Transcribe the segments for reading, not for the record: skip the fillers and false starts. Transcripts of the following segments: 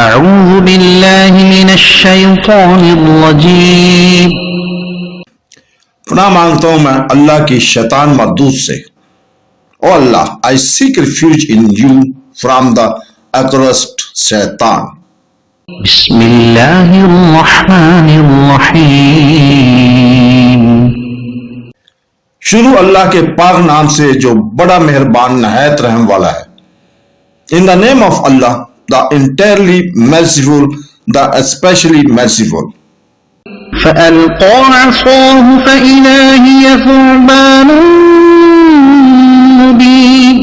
أعوذ بالله من الشيطان الرجيم. پناہ مانگتا ہوں میں اللہ کی شیطان مردود سے. او اللہ, I seek refuge in you from the accursed شیطان. بسم اللہ الرحمن الرحیم. شروع اللہ کے پاک نام سے جو بڑا مہربان نہایت رحم والا ہے. In the name of Allah, the entirely merciful, the especially merciful. فألقى عصاه فإذا هي ثعبان مبين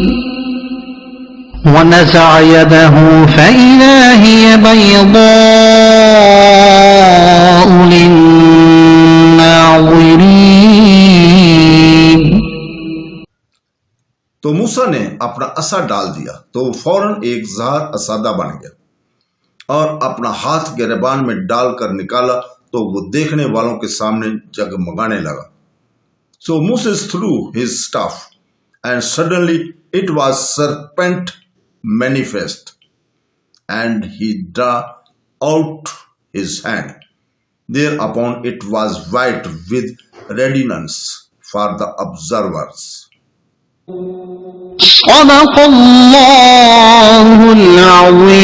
ونزع يده فإذا هي بيضاء للناظرين. تو موسیٰ نے اپنا عصا ڈال دیا تو وہ فوراً ایک زہر اسادہ بن گیا, اور اپنا ہاتھ گریبان میں ڈال کر نکالا تو وہ دیکھنے والوں کے سامنے جگمگانے لگا. So Moses threw his staff, and suddenly it was serpent manifest, and he drew out his hand. Thereupon it was white with radiance for the observers. صدق اللہ العظیم.